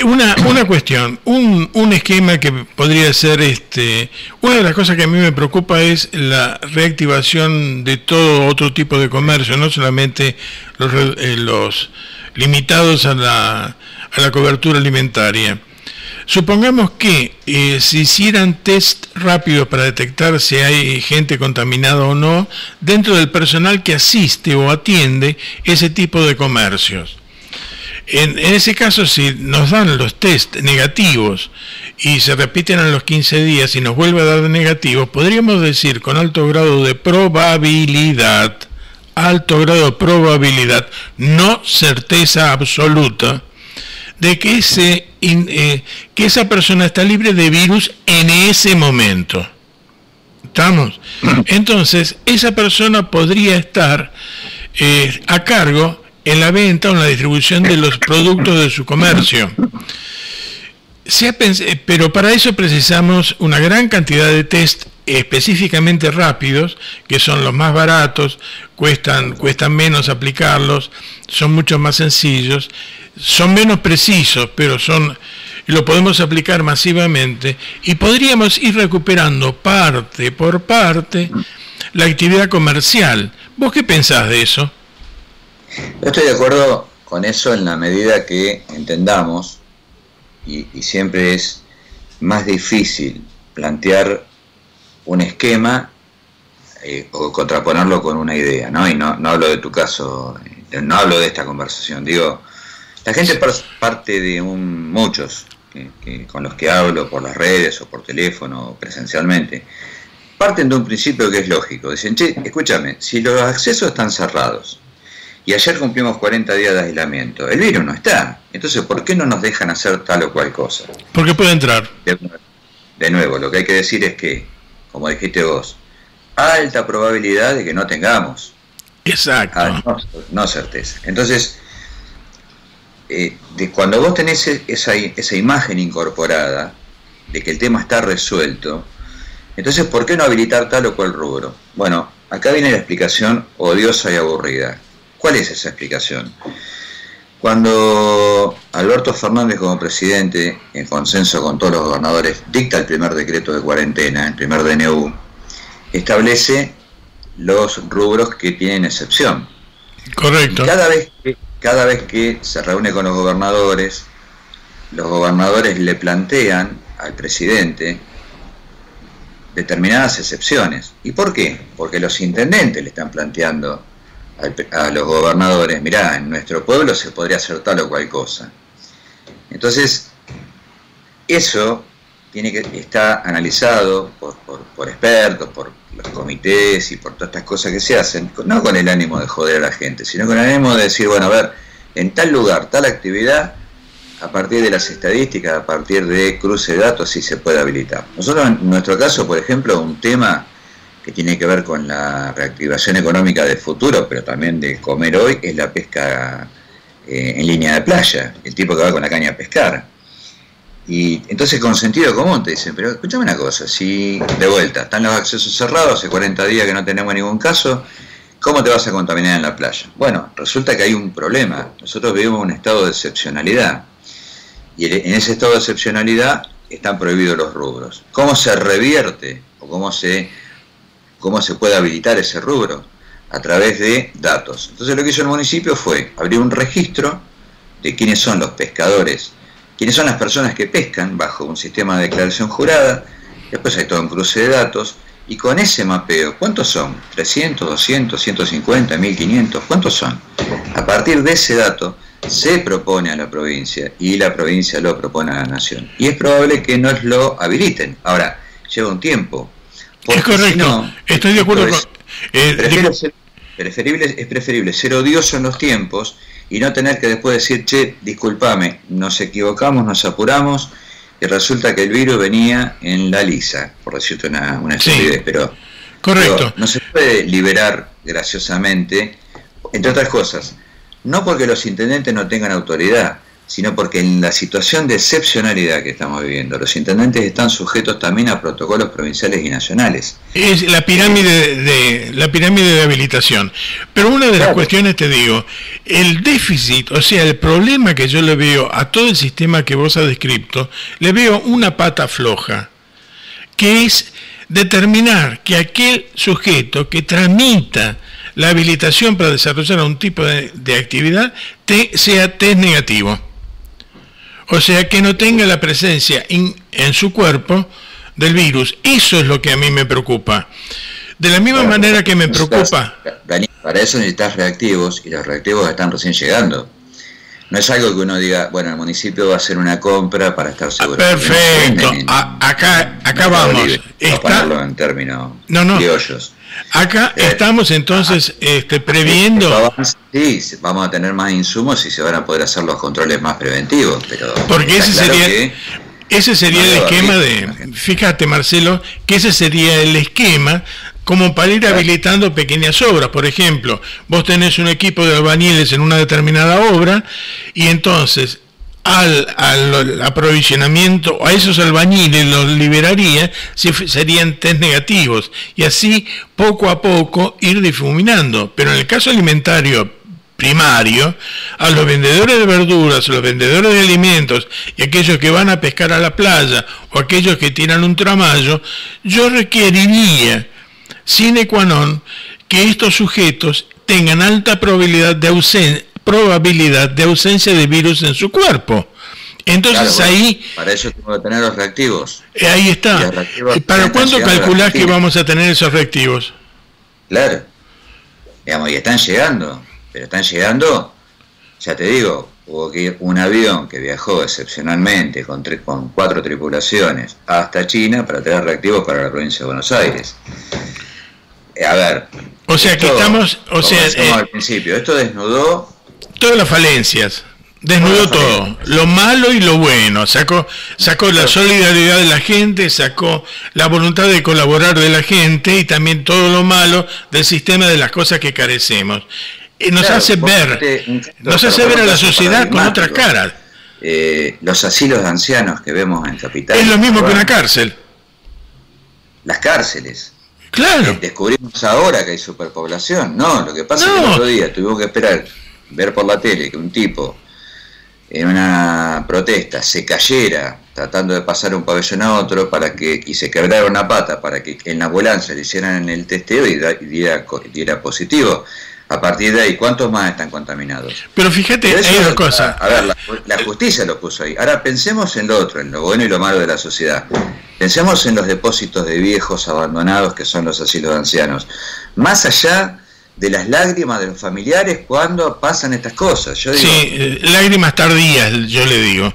Una cuestión, un esquema que podría ser una de las cosas que a mí me preocupa es la reactivación de todo otro tipo de comercio, no solamente los limitados a la cobertura alimentaria. Supongamos que se hicieran test rápidos para detectar si hay gente contaminada o no dentro del personal que asiste o atiende ese tipo de comercios. En ese caso, si nos dan los test negativos y se repiten a los 15 días y nos vuelve a dar negativos, podríamos decir con alto grado de probabilidad, no certeza absoluta, de que esa persona está libre de virus en ese momento. ¿Estamos? Entonces, esa persona podría estar a cargo en la venta o en la distribución de los productos de su comercio. Pero para eso precisamos una gran cantidad de test específicamente rápidos, que son los más baratos, cuestan menos aplicarlos, son mucho más sencillos, son menos precisos, pero lo podemos aplicar masivamente y podríamos ir recuperando parte por parte la actividad comercial. ¿Vos qué pensás de eso? Yo estoy de acuerdo con eso en la medida que entendamos, y siempre es más difícil plantear un esquema o contraponerlo con una idea, ¿no? Y no hablo de tu caso, no hablo de esta conversación, digo, la gente parte de muchos con los que hablo por las redes o por teléfono o presencialmente, parten de un principio que es lógico, dicen, che, escúchame, si los accesos están cerrados, y ayer cumplimos 40 días de aislamiento, el virus no está. Entonces, ¿por qué no nos dejan hacer tal o cual cosa? Porque puede entrar. De nuevo, lo que hay que decir es que, como dijiste vos, alta probabilidad de que no tengamos. Exacto. No certeza. Entonces, cuando vos tenés esa imagen incorporada de que el tema está resuelto, entonces, ¿por qué no habilitar tal o cual rubro? Bueno, acá viene la explicación odiosa y aburrida. ¿Cuál es esa explicación? Cuando Alberto Fernández como presidente, en consenso con todos los gobernadores, dicta el primer decreto de cuarentena, el primer DNU, establece los rubros que tienen excepción. Correcto. Y cada vez que se reúne con los gobernadores le plantean al presidente determinadas excepciones. ¿Y por qué? Porque los intendentes le están planteando a los gobernadores, mirá, en nuestro pueblo se podría hacer tal o cual cosa. Entonces, eso está analizado por expertos, por los comités y por todas estas cosas que se hacen, no con el ánimo de joder a la gente, sino con el ánimo de decir, bueno, a ver, en tal lugar, tal actividad, a partir de las estadísticas, a partir de cruce de datos, sí se puede habilitar. Nosotros, en nuestro caso, por ejemplo, un tema que tiene que ver con la reactivación económica del futuro, pero también de comer hoy, es la pesca en línea de playa, el tipo que va con la caña a pescar. Y entonces con sentido común te dicen, pero escúchame una cosa, si de vuelta están los accesos cerrados, hace 40 días que no tenemos ningún caso, ¿cómo te vas a contaminar en la playa? Bueno, resulta que hay un problema, nosotros vivimos un estado de excepcionalidad, y en ese estado de excepcionalidad están prohibidos los rubros. ¿Cómo se revierte o cómo se puede habilitar ese rubro? A través de datos. Entonces lo que hizo el municipio fue abrir un registro de quiénes son los pescadores, quiénes son las personas que pescan bajo un sistema de declaración jurada, después hay todo un cruce de datos, y con ese mapeo, ¿cuántos son? ¿300, 200, 150, 1500? ¿Cuántos son? A partir de ese dato se propone a la provincia, y la provincia lo propone a la nación. Y es probable que nos lo habiliten. Ahora, lleva un tiempo. Es correcto, si no, estoy de acuerdo con... Es preferible ser odioso en los tiempos y no tener que después decir, che, discúlpame, nos equivocamos, nos apuramos, y resulta que el virus venía en la lisa, por decirte una estupidez, pero correcto. No se puede liberar graciosamente, entre otras cosas, no porque los intendentes no tengan autoridad, sino porque en la situación de excepcionalidad que estamos viviendo, los intendentes están sujetos también a protocolos provinciales y nacionales. Es la pirámide de habilitación. Pero una de las cuestiones, te digo, el déficit, o sea, el problema que yo le veo a todo el sistema que vos has descrito, le veo una pata floja, que es determinar que aquel sujeto que tramita la habilitación para desarrollar un tipo de actividad sea test negativo. O sea, que no tenga la presencia en su cuerpo del virus. Eso es lo que a mí me preocupa. De la misma manera que me preocupa... Daniel, para eso necesitas reactivos, y los reactivos están recién llegando. No es algo que uno diga, bueno, el municipio va a hacer una compra para estar seguro. Perfecto. Acá vamos. Para ponerlo en términos criollos. Acá estamos entonces previendo... Sí, vamos a tener más insumos y se van a poder hacer los controles más preventivos, pero... Porque ese sería el esquema de... Fíjate, Marcelo, que ese sería el esquema como para ir habilitando pequeñas obras. Por ejemplo, vos tenés un equipo de albañiles en una determinada obra y entonces al aprovisionamiento, a esos albañiles los liberaría si serían test negativos y así poco a poco ir difuminando. Pero en el caso alimentario primario, a los vendedores de verduras, a los vendedores de alimentos y aquellos que van a pescar a la playa o aquellos que tiran un tramallo, yo requeriría sine qua non que estos sujetos tengan alta probabilidad de ausencia de virus en su cuerpo. Entonces claro, ahí... Para eso tengo que tener los reactivos. Ahí está. ¿Para cuándo calculás que vamos a tener esos reactivos? Claro. Digamos, y están llegando. Pero están llegando, ya te digo, hubo que ir un avión que viajó excepcionalmente con 4 tripulaciones hasta China para traer reactivos para la provincia de Buenos Aires. A ver. O sea que estamos... al principio, esto desnudó... Todas las falencias. Desnudó todo, lo malo y lo bueno, sacó la solidaridad de la gente, sacó la voluntad de colaborar de la gente y también todo lo malo del sistema de las cosas que carecemos. Nos hace ver a la sociedad con otras caras. Los asilos de ancianos que vemos en Capital. Es lo mismo que una cárcel. Las cárceles. Claro. Descubrimos ahora que hay superpoblación. No, lo que pasa es que el otro día tuvimos que esperar, ver por la tele que un tipo en una protesta se cayera tratando de pasar un pabellón a otro y se quebrara una pata para que en la ambulancia le hicieran el testeo y diera positivo. A partir de ahí, ¿cuántos más están contaminados? Pero fíjate, hay una cosa. A ver, la justicia lo puso ahí. Ahora pensemos en lo otro, en lo bueno y lo malo de la sociedad. Pensemos en los depósitos de viejos abandonados que son los asilos de ancianos. Más allá de las lágrimas de los familiares cuando pasan estas cosas. Yo digo, sí, lágrimas tardías, yo le digo.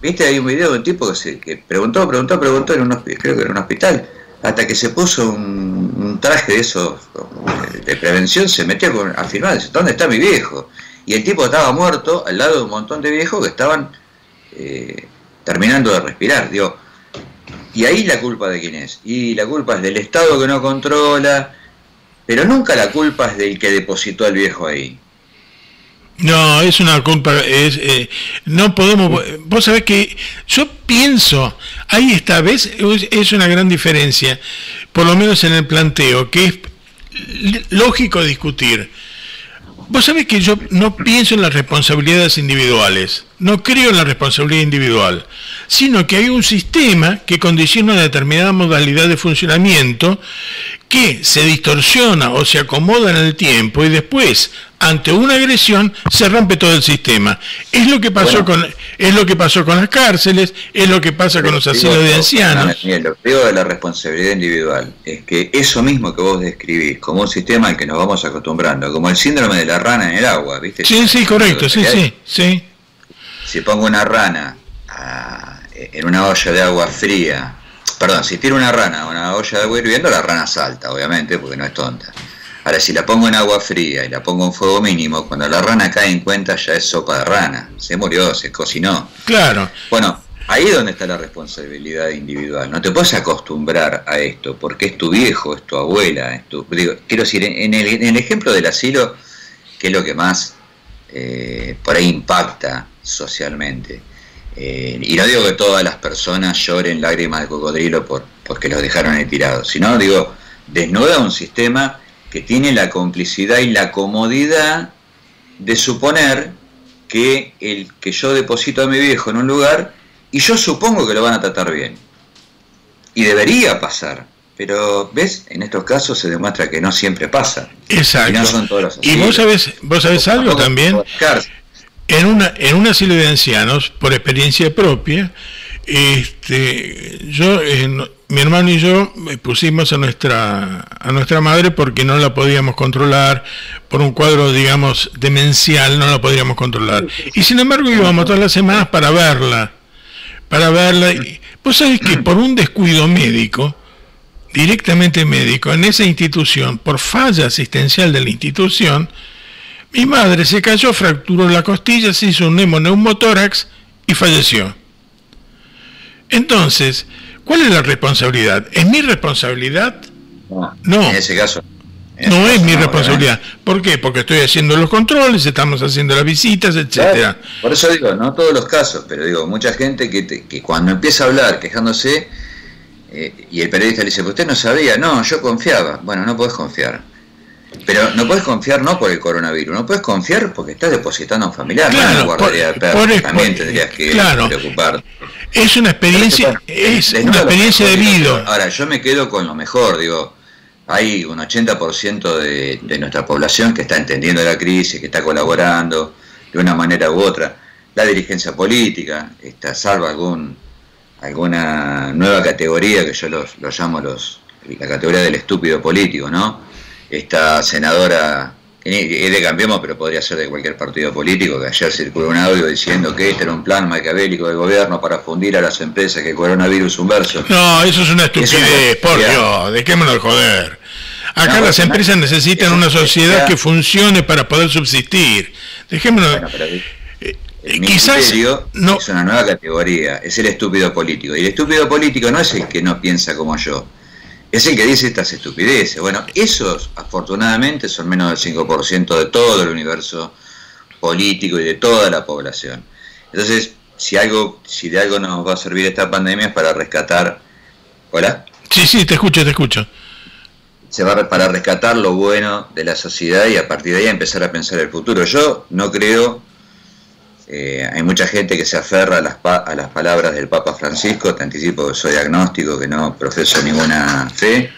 ¿Viste? Hay un video de un tipo que preguntó creo que era un hospital, hasta que se puso un traje de esos de prevención, se metió a filmar, dice, ¿dónde está mi viejo? Y el tipo estaba muerto al lado de un montón de viejos que estaban terminando de respirar. Digo, ¿y ahí la culpa de quién es? Y la culpa es del Estado que no controla, pero nunca la culpa es del que depositó al viejo ahí. No, es una culpa, no podemos, vos sabés que yo pienso, ahí está, ¿ves? Es una gran diferencia, por lo menos en el planteo, que es lógico discutir. Vos sabés que yo no pienso en las responsabilidades individuales, no creo en la responsabilidad individual, sino que hay un sistema que condiciona una determinada modalidad de funcionamiento que se distorsiona o se acomoda en el tiempo y después, ante una agresión, se rompe todo el sistema. Es lo que pasó con las cárceles, es lo que pasa con los asilos de ancianos. Lo que digo de la responsabilidad individual es que eso mismo que vos describís como un sistema al que nos vamos acostumbrando, como el síndrome de la rana en el agua, ¿viste? Sí, correcto, sí. Si pongo una rana en una olla de agua fría, si tiro una rana a una olla de agua hirviendo, la rana salta, obviamente, porque no es tonta. Ahora, si la pongo en agua fría y la pongo en fuego mínimo, cuando la rana cae en cuenta ya es sopa de rana. Se murió, se cocinó. Claro. Bueno, ahí es donde está la responsabilidad individual. No te puedes acostumbrar a esto, porque es tu viejo, es tu abuela, quiero decir, en el ejemplo del asilo, que es lo que más por ahí impacta socialmente. Y no digo que todas las personas lloren lágrimas de cocodrilo porque los dejaron ahí tirados, sino digo, desnuda un sistema que tiene la complicidad y la comodidad de suponer que yo deposito a mi viejo en un lugar y yo supongo que lo van a tratar bien. Y debería pasar. Pero, ¿ves? En estos casos se demuestra que no siempre pasa. Exacto. Y no son todos los así. Y vos sabés algo también. En un asilo de ancianos, por experiencia propia, mi hermano y yo pusimos a nuestra madre porque no la podíamos controlar, por un cuadro, digamos, demencial, no la podíamos controlar. Y sin embargo íbamos todas las semanas para verla. Y vos sabés que por un descuido médico, directamente médico, en esa institución, por falla asistencial de la institución, mi madre se cayó, fracturó la costilla, se hizo un neumotórax y falleció. Entonces, ¿cuál es la responsabilidad? ¿Es mi responsabilidad? No. En ese caso. No es mi responsabilidad. ¿Por qué? Porque estoy haciendo los controles, estamos haciendo las visitas, etcétera. Claro. Por eso digo, no todos los casos, pero digo, mucha gente que cuando empieza a hablar quejándose, y el periodista le dice, pues usted no sabía, no, yo confiaba. Bueno, no podés confiar. Pero no podés confiar no por el coronavirus, no podés confiar porque estás depositando a un familiar, claro, no en la guardería de perros, también tendrías que preocuparte. Es una experiencia, de vida. Ahora, yo me quedo con lo mejor, digo, hay un 80% de nuestra población que está entendiendo la crisis, que está colaborando de una manera u otra. La dirigencia política, salva alguna nueva categoría que yo lo llamo la categoría del estúpido político, ¿no? Esta senadora, que es de Cambiemos, pero podría ser de cualquier partido político, que ayer circuló un audio diciendo que este era un plan maquiavélico del gobierno para fundir a las empresas, que el coronavirus es un verso. No, eso es una estupidez, por Dios, dejémonos de joder. Acá las empresas necesitan una sociedad que funcione para poder subsistir. Dejémonos... Bueno, pero el ministerio es una nueva categoría, es el estúpido político. Y el estúpido político no es el que no piensa como yo, es el que dice estas estupideces. Bueno, esos afortunadamente son menos del 5% de todo el universo político y de toda la población. Entonces, si de algo nos va a servir esta pandemia es para rescatar... ¿Hola? Sí, te escucho. Para rescatar lo bueno de la sociedad y a partir de ahí empezar a pensar el futuro. Yo no creo... hay mucha gente que se aferra a las palabras del Papa Francisco. Te anticipo que soy agnóstico, que no profeso ninguna fe.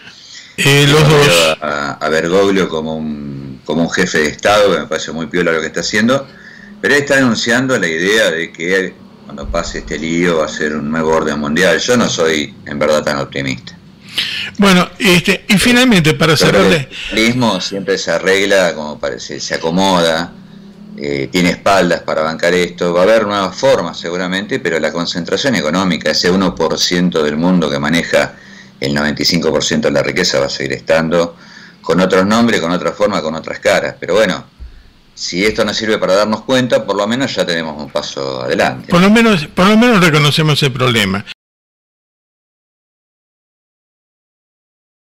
Los dos. A Bergoglio como un jefe de Estado, que me parece muy piola lo que está haciendo, pero él está anunciando la idea de que cuando pase este lío va a ser un nuevo orden mundial. Yo no soy en verdad tan optimista. Bueno, y finalmente para cerrarle... El liberalismo siempre se arregla, como parece, se acomoda. Tiene espaldas para bancar esto, va a haber nuevas formas seguramente, pero la concentración económica, ese 1% del mundo que maneja el 95% de la riqueza, va a seguir estando con otros nombres, con otra forma, con otras caras. Pero bueno, si esto nos sirve para darnos cuenta, por lo menos ya tenemos un paso adelante. Por lo menos reconocemos el problema.